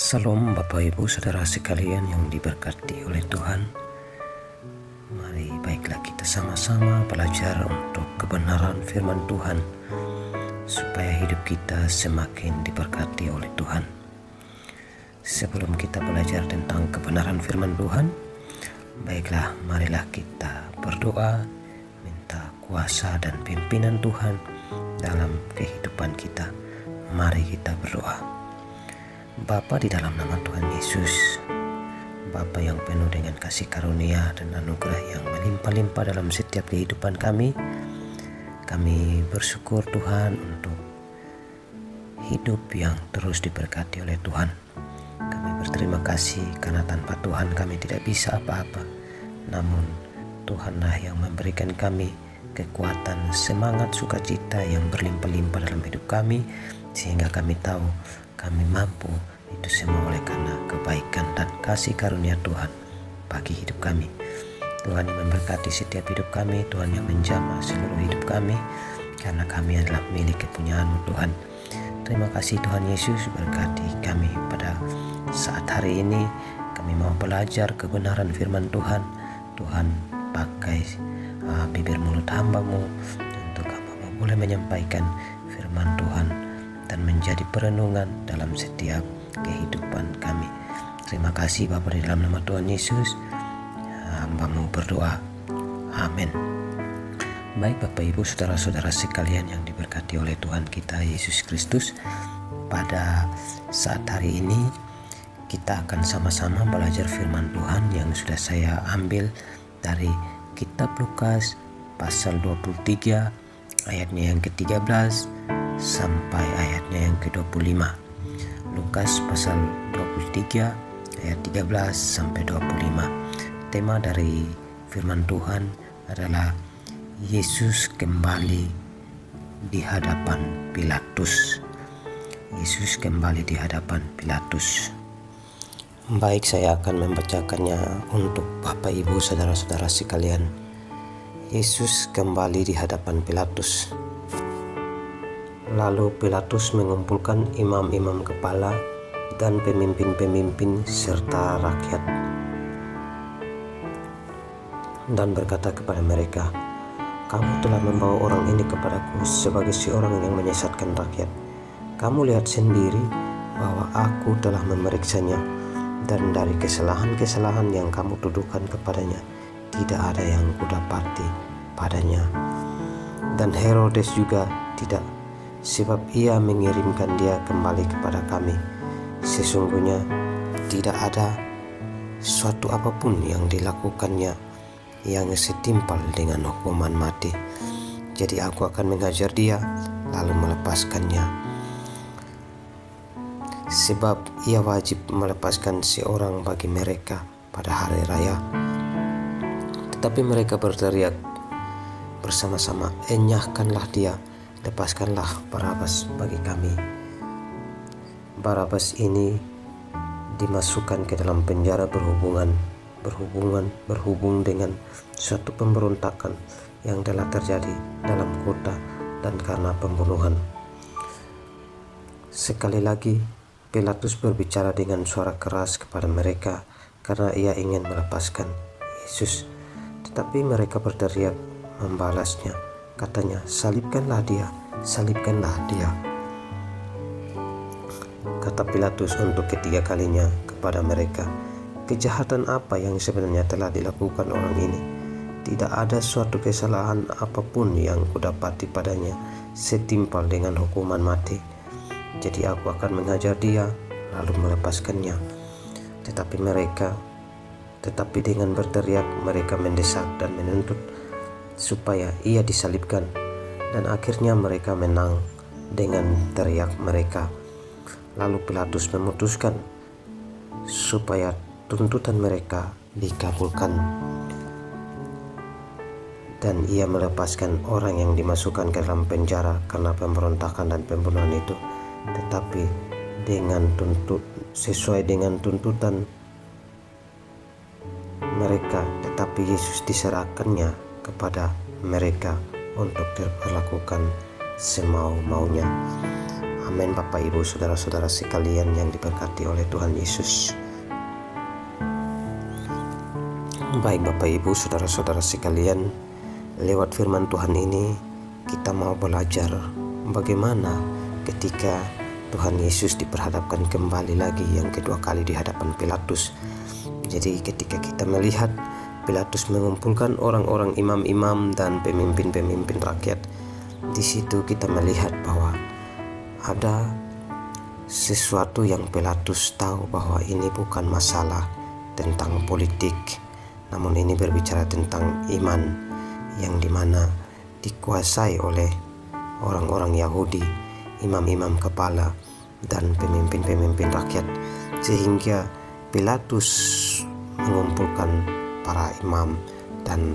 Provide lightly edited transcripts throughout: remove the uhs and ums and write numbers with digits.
Salam Bapak Ibu Saudara sekalian yang diberkati oleh Tuhan. Mari baiklah kita sama-sama belajar untuk kebenaran firman Tuhan supaya hidup kita semakin diberkati oleh Tuhan. Sebelum kita belajar tentang kebenaran firman Tuhan, baiklah marilah kita berdoa minta kuasa dan pimpinan Tuhan dalam kehidupan kita. Mari kita berdoa. Bapa, di dalam nama Tuhan Yesus, Bapa yang penuh dengan kasih karunia dan anugerah yang melimpah-limpah dalam setiap kehidupan kami bersyukur Tuhan untuk hidup yang terus diberkati oleh Tuhan. Kami berterima kasih karena tanpa Tuhan kami tidak bisa apa-apa. Namun Tuhanlah yang memberikan kami kekuatan, semangat, sukacita yang berlimpah-limpah dalam hidup kami, sehingga kami tahu kami mampu itu semua oleh karena kebaikan dan kasih karunia Tuhan bagi hidup kami. Tuhan yang memberkati setiap hidup kami, Tuhan yang menjamah seluruh hidup kami, karena kami adalah milik kepunyaan-Mu Tuhan. Terima kasih Tuhan Yesus, berkati kami pada saat hari ini. Kami mau belajar kebenaran firman Tuhan. Tuhan pakai bibir mulut hamba-Mu untuk hamba-Mu boleh menyampaikan firman Tuhan dan menjadi perenungan dalam setiap kehidupan kami. Terima kasih Bapa, di dalam nama Tuhan Yesus hamba-Mu berdoa. Amin. Baik Bapak Ibu Saudara-saudara sekalian yang diberkati oleh Tuhan kita Yesus Kristus, pada saat hari ini kita akan sama-sama belajar firman Tuhan yang sudah saya ambil dari kitab Lukas pasal 23 ayatnya yang ke-13 sampai ayatnya yang ke-25. Lukas pasal 23 ayat 13 sampai 25. Tema dari firman Tuhan adalah Yesus kembali di hadapan Pilatus. Yesus kembali di hadapan Pilatus. Baik, saya akan membacakannya untuk Bapak Ibu Saudara-saudara sekalian. Yesus kembali di hadapan Pilatus. Lalu Pilatus mengumpulkan imam-imam kepala dan pemimpin-pemimpin serta rakyat dan berkata kepada mereka, "Kamu telah membawa orang ini kepadaku sebagai seorang yang menyesatkan rakyat. Kamu lihat sendiri bahwa aku telah memeriksanya, dan dari kesalahan-kesalahan yang kamu tuduhkan kepadanya tidak ada yang kudapati padanya. Dan Herodes juga tidak, sebab ia mengirimkan dia kembali kepada kami. Sesungguhnya tidak ada suatu apapun yang dilakukannya yang setimpal dengan hukuman mati. Jadi aku akan menghajar dia lalu melepaskannya, sebab ia wajib melepaskan seorang bagi mereka pada hari raya." Tetapi mereka berteriak bersama-sama, "Enyahkanlah dia, lepaskanlah Barabas bagi kami." Barabas ini dimasukkan ke dalam penjara berhubung dengan suatu pemberontakan yang telah terjadi dalam kota dan karena pembunuhan. Sekali lagi Pilatus berbicara dengan suara keras kepada mereka karena ia ingin melepaskan Yesus. Tetapi mereka berteriak membalasnya, katanya, "Salibkanlah dia, salibkanlah dia." Kata Pilatus untuk ketiga kalinya kepada mereka, "Kejahatan apa yang sebenarnya telah dilakukan orang ini? Tidak ada suatu kesalahan apapun yang kudapati padanya setimpal dengan hukuman mati. Jadi aku akan menghajar dia lalu melepaskannya." Tetapi dengan berteriak mereka mendesak dan menuntut supaya ia disalibkan, dan akhirnya mereka menang dengan teriak mereka. Lalu Pilatus memutuskan supaya tuntutan mereka dikabulkan, dan ia melepaskan orang yang dimasukkan ke dalam penjara karena pemberontakan dan pembunuhan itu, tetapi sesuai dengan tuntutan mereka. Tetapi Yesus diserahkannya kepada mereka untuk diperlakukan semau-maunya. Amin. Bapak Ibu saudara-saudara sekalian yang diberkati oleh Tuhan Yesus. Baik Bapak Ibu saudara-saudara sekalian, lewat firman Tuhan ini kita mau belajar bagaimana ketika Tuhan Yesus diperhadapkan kembali lagi yang kedua kali di hadapan Pilatus. Jadi ketika kita melihat Pilatus mengumpulkan orang-orang imam-imam dan pemimpin-pemimpin rakyat, di situ kita melihat bahwa ada sesuatu yang Pilatus tahu bahwa ini bukan masalah tentang politik, namun ini berbicara tentang iman yang dimana dikuasai oleh orang-orang Yahudi, imam-imam kepala dan pemimpin-pemimpin rakyat, sehingga Pilatus mengumpulkan para imam dan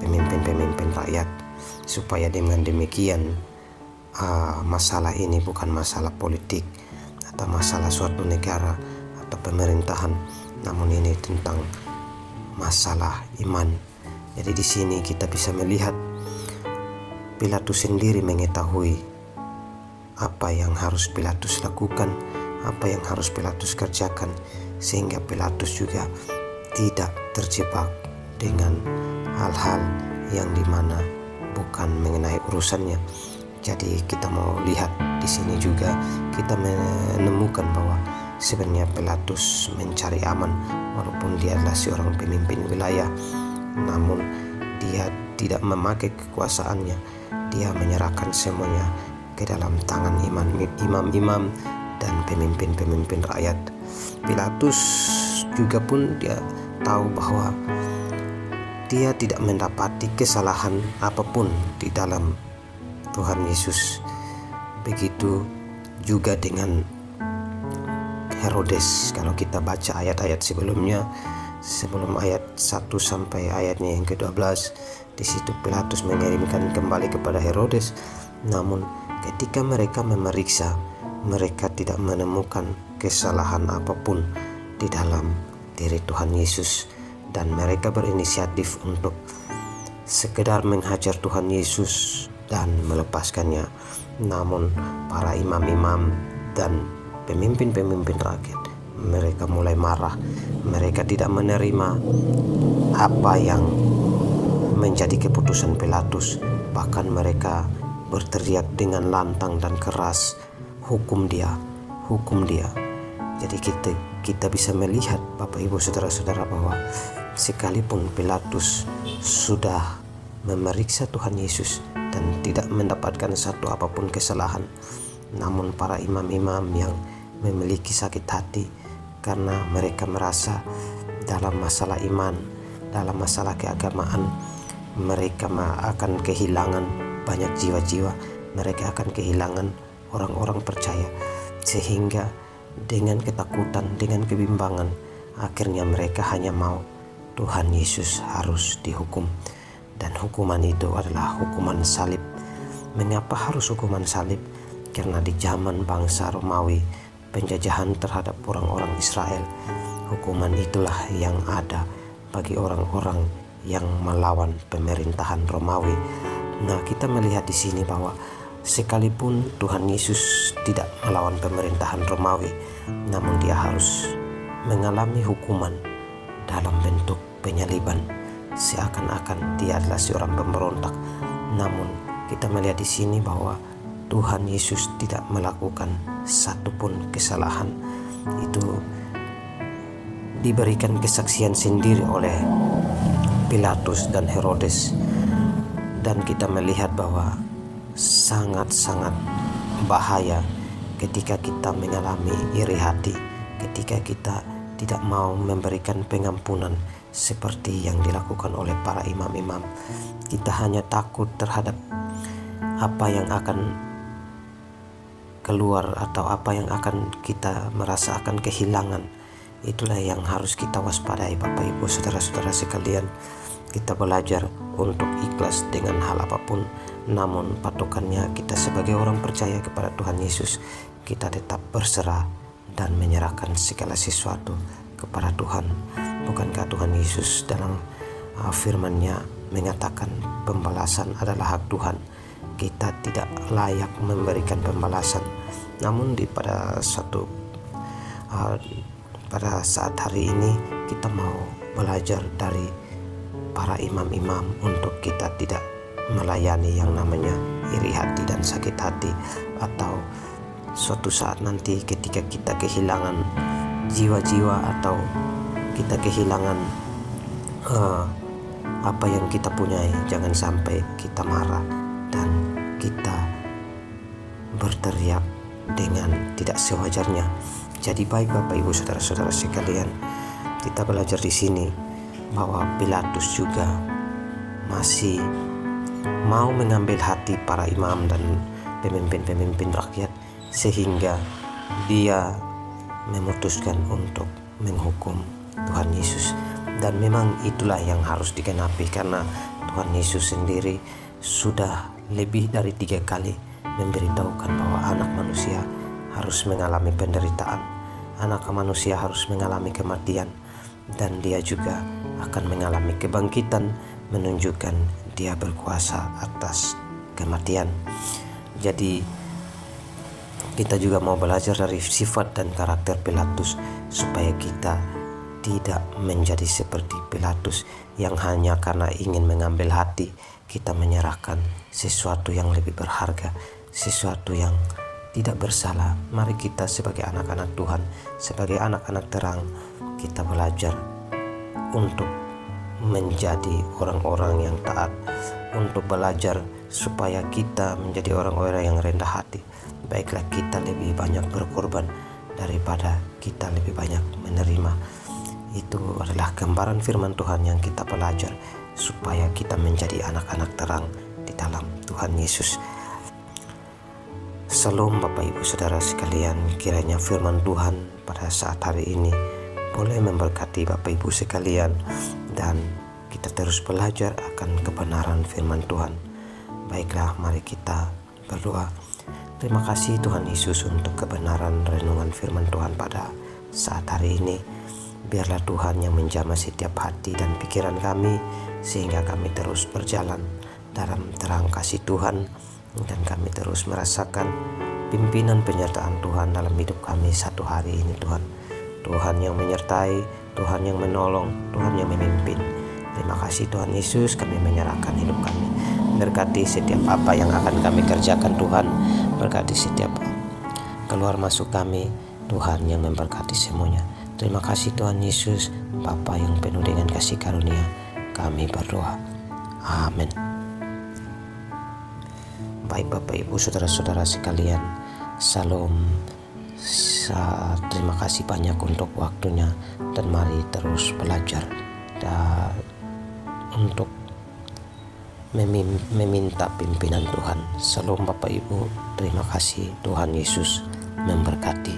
pemimpin-pemimpin rakyat supaya dengan demikian masalah ini bukan masalah politik atau masalah suatu negara atau pemerintahan, namun ini tentang masalah iman. Jadi di sini kita bisa melihat Pilatus sendiri mengetahui apa yang harus Pilatus lakukan, apa yang harus Pilatus kerjakan, sehingga Pilatus juga tidak terjebak dengan hal-hal yang dimana bukan mengenai urusannya. Jadi kita mau lihat di sini juga kita menemukan bahwa sebenarnya Pilatus mencari aman, walaupun dia adalah seorang pemimpin wilayah, namun dia tidak memakai kekuasaannya. Dia menyerahkan semuanya ke dalam tangan imam-imam dan pemimpin-pemimpin rakyat. Pilatus juga pun dia tahu bahwa dia tidak mendapati kesalahan apapun di dalam Tuhan Yesus. Begitu juga dengan Herodes. Kalau kita baca ayat-ayat sebelumnya, sebelum ayat 1 sampai ayatnya yang ke-12, di situ Pilatus mengirimkan kembali kepada Herodes. Namun ketika mereka memeriksa, mereka tidak menemukan kesalahan apapun di dalam diri Tuhan Yesus, dan mereka berinisiatif untuk sekedar menghajar Tuhan Yesus dan melepaskannya. Namun para imam-imam dan pemimpin-pemimpin rakyat, mereka mulai marah. Mereka tidak menerima apa yang menjadi keputusan Pilatus. Bahkan mereka berteriak dengan lantang dan keras, "Hukum dia, hukum dia." Jadi kita bisa melihat Bapak Ibu saudara-saudara bahwa sekalipun Pilatus sudah memeriksa Tuhan Yesus dan tidak mendapatkan satu apapun kesalahan, namun para imam-imam yang memiliki sakit hati karena mereka merasa dalam masalah iman, dalam masalah keagamaan, mereka akan kehilangan banyak jiwa-jiwa, mereka akan kehilangan orang-orang percaya, sehingga dengan ketakutan, dengan kebimbangan, akhirnya mereka hanya mau Tuhan Yesus harus dihukum. Dan hukuman itu adalah hukuman salib. Mengapa harus hukuman salib? Karena di zaman bangsa Romawi, penjajahan terhadap orang-orang Israel, hukuman itulah yang ada bagi orang-orang yang melawan pemerintahan Romawi. Nah, kita melihat di sini bahwa sekalipun Tuhan Yesus tidak melawan pemerintahan Romawi, namun dia harus mengalami hukuman dalam bentuk penyaliban, seakan-akan dia adalah seorang pemberontak. Namun kita melihat di sini bahwa Tuhan Yesus tidak melakukan satupun kesalahan. Itu diberikan kesaksian sendiri oleh Pilatus dan Herodes, dan kita melihat bahwa sangat-sangat bahaya ketika kita mengalami iri hati, ketika kita tidak mau memberikan pengampunan seperti yang dilakukan oleh para imam-imam. Kita hanya takut terhadap apa yang akan keluar atau apa yang akan kita merasa akan kehilangan. Itulah yang harus kita waspadai Bapak Ibu saudara-saudara sekalian. Kita belajar untuk ikhlas dengan hal apapun, namun patokannya kita sebagai orang percaya kepada Tuhan Yesus, kita tetap berserah dan menyerahkan segala sesuatu kepada Tuhan. Bukankah Tuhan Yesus dalam firman-Nya mengatakan pembalasan adalah hak Tuhan? kita tidak layak memberikan pembalasan. Namun pada saat hari ini kita mau belajar dari para imam-imam untuk kita tidak melayani yang namanya iri hati dan sakit hati, atau suatu saat nanti ketika kita kehilangan jiwa-jiwa atau kita kehilangan apa yang kita punyai, jangan sampai kita marah dan kita berteriak dengan tidak sewajarnya. Jadi baik Bapak Ibu saudara-saudara sekalian, kita belajar di sini bahwa Pilatus juga masih mau mengambil hati para imam dan pemimpin-pemimpin rakyat, sehingga dia memutuskan untuk menghukum Tuhan Yesus. Dan memang itulah yang harus dikenapi, karena Tuhan Yesus sendiri sudah lebih dari 3 kali memberitahukan bahwa anak manusia harus mengalami penderitaan, anak manusia harus mengalami kematian, dan dia juga akan mengalami kebangkitan, menunjukkan dia berkuasa atas kematian. Jadi kita juga mau belajar dari sifat dan karakter Pilatus, supaya kita tidak menjadi seperti Pilatus yang hanya karena ingin mengambil hati, kita menyerahkan sesuatu yang lebih berharga, sesuatu yang tidak bersalah. Mari kita sebagai anak-anak Tuhan, sebagai anak-anak terang, kita belajar untuk menjadi orang-orang yang taat, untuk belajar supaya kita menjadi orang-orang yang rendah hati. Baiklah kita lebih banyak berkorban daripada kita lebih banyak menerima. Itu adalah gambaran firman Tuhan yang kita belajar supaya kita menjadi anak-anak terang di dalam Tuhan Yesus. Salam Bapak Ibu Saudara sekalian, kiranya firman Tuhan pada saat hari ini boleh memberkati Bapak Ibu sekalian, dan kita terus belajar akan kebenaran firman Tuhan. Baiklah, mari kita berdoa. Terima kasih Tuhan Yesus untuk kebenaran renungan firman Tuhan pada saat hari ini. Biarlah Tuhan yang menjamah setiap hati dan pikiran kami, sehingga kami terus berjalan dalam terang kasih Tuhan, dan kami terus merasakan pimpinan penyertaan Tuhan dalam hidup kami satu hari ini. Tuhan yang menyertai, Tuhan yang menolong, Tuhan yang memimpin. Terima kasih Tuhan Yesus, kami menyerahkan hidup kami. Berkati setiap apa yang akan kami kerjakan Tuhan. Berkati setiap keluar masuk kami, Tuhan yang memberkati semuanya. Terima kasih Tuhan Yesus, Bapa yang penuh dengan kasih karunia, kami berdoa. Amin. Baik Bapak Ibu Saudara-saudara sekalian, Salam. Terima kasih banyak untuk waktunya, dan mari terus belajar dan untuk meminta pimpinan Tuhan. Salam Bapak Ibu, terima kasih. Tuhan Yesus memberkati.